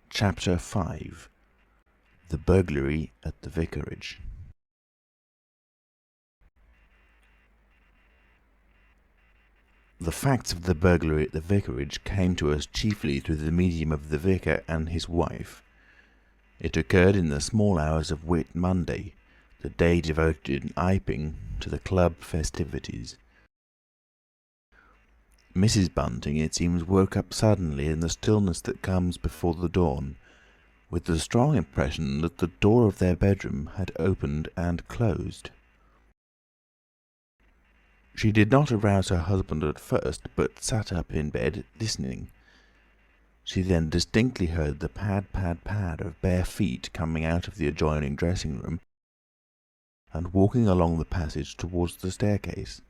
Chapter 5. The Burglary at the Vicarage. The facts of the burglary at the vicarage came to us chiefly through the medium of the vicar and his wife. It occurred in the small hours of Whit Monday, the day devoted in Iping to the club festivities. Mrs. Bunting, it seems, woke up suddenly in the stillness that comes before the dawn, with the strong impression that the door of their bedroom had opened and closed. She did not arouse her husband at first, but sat up in bed listening. She then distinctly heard the pad, pad, pad of bare feet coming out of the adjoining dressing-room and walking along the passage towards the staircase.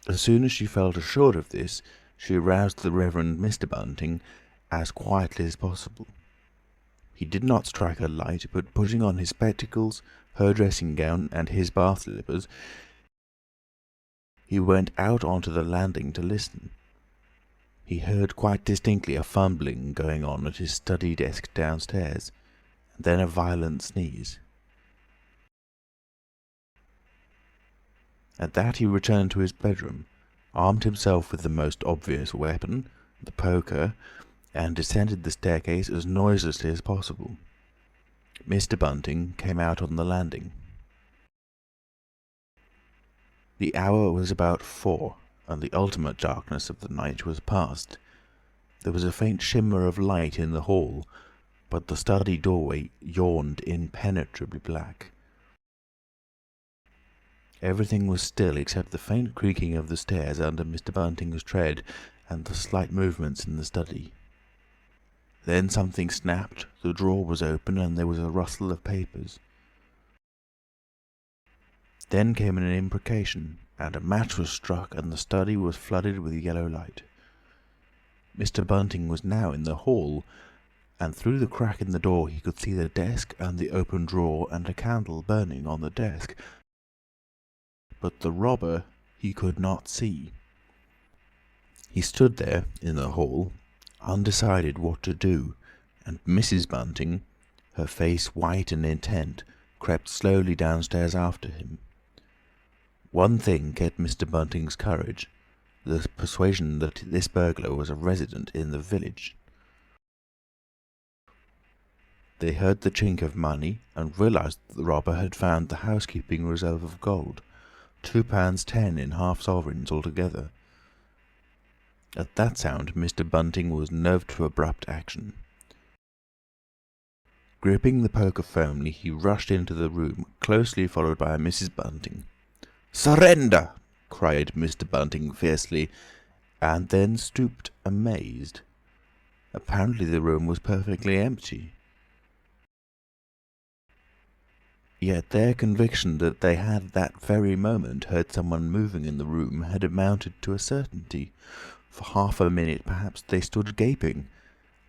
As soon as she felt assured of this, she aroused the Reverend Mr. Bunting as quietly as possible. He did not strike a light, but putting on his spectacles, her dressing gown, and his bath slippers, he went out onto the landing to listen. He heard quite distinctly a fumbling going on at his study desk downstairs, and then a violent sneeze. At that he returned to his bedroom, armed himself with the most obvious weapon, the poker, and descended the staircase as noiselessly as possible. Mr. Bunting came out on the landing. The hour was about 4, and the ultimate darkness of the night was past. There was a faint shimmer of light in the hall, but the study doorway yawned impenetrably black. Everything was still except the faint creaking of the stairs under Mr. Bunting's tread and the slight movements in the study. Then something snapped, the drawer was open, and there was a rustle of papers. Then came an imprecation, and a match was struck, and the study was flooded with yellow light. Mr. Bunting was now in the hall, and through the crack in the door he could see the desk and the open drawer and a candle burning on the desk. But the robber he could not see. He stood there in the hall, undecided what to do, and Mrs. Bunting, her face white and intent, crept slowly downstairs after him. One thing kept Mr. Bunting's courage, the persuasion that this burglar was a resident in the village. They heard the chink of money and realised that the robber had found the housekeeping reserve of gold, £2.10 in half-sovereigns altogether. At that sound Mr. Bunting was nerved to abrupt action. Gripping the poker firmly, he rushed into the room, closely followed by Mrs. Bunting. "Surrender!" cried Mr. Bunting fiercely, and then stooped amazed. Apparently the room was perfectly empty. Yet their conviction that they had that very moment heard someone moving in the room had amounted to a certainty. For half a minute perhaps they stood gaping.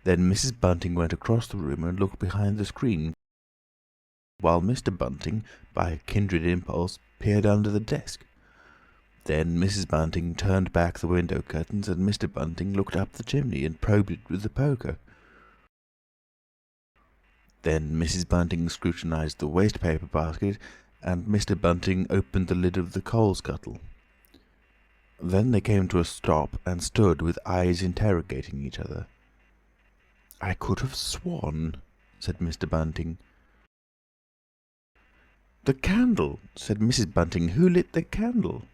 Then Mrs. Bunting went across the room and looked behind the screen, while Mr. Bunting, by a kindred impulse, peered under the desk. Then Mrs. Bunting turned back the window curtains, and Mr. Bunting looked up the chimney and probed it with the poker. Then Mrs. Bunting scrutinised the waste-paper basket, and Mr. Bunting opened the lid of the coal scuttle. Then they came to a stop and stood with eyes interrogating each other. "I could have sworn," said Mr. Bunting. "The candle," said Mrs. Bunting. "Who lit the candle?"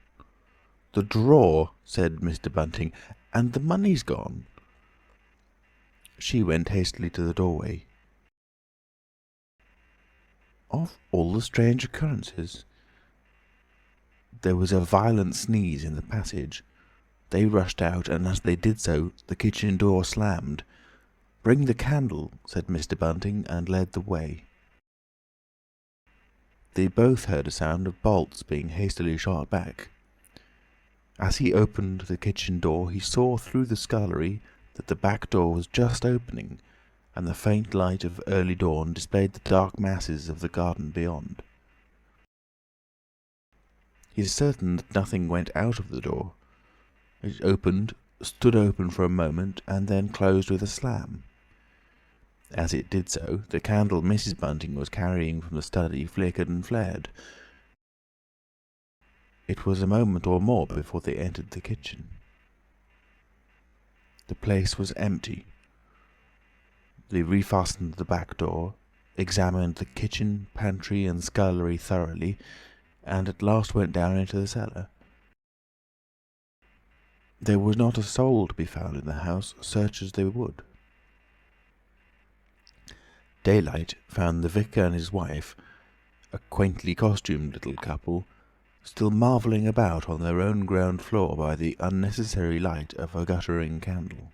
"The drawer," said Mr. Bunting. "And the money's gone." She went hastily to the doorway. Of all the strange occurrences! There was a violent sneeze in the passage. They rushed out, and as they did so, the kitchen door slammed. "Bring the candle," said Mr. Bunting, and led the way. They both heard a sound of bolts being hastily shot back. As he opened the kitchen door, he saw through the scullery that the back door was just opening, and the faint light of early dawn displayed the dark masses of the garden beyond. He is certain that nothing went out of the door. It opened, stood open for a moment and then closed with a slam. As it did so, the candle Mrs. Bunting was carrying from the study flickered and flared. It was a moment or more before they entered the kitchen. The place was empty. They refastened the back door, examined the kitchen, pantry and scullery thoroughly, and at last went down into the cellar. There was not a soul to be found in the house, search as they would. Daylight found the vicar and his wife, a quaintly costumed little couple, still marvelling about on their own ground floor by the unnecessary light of a guttering candle.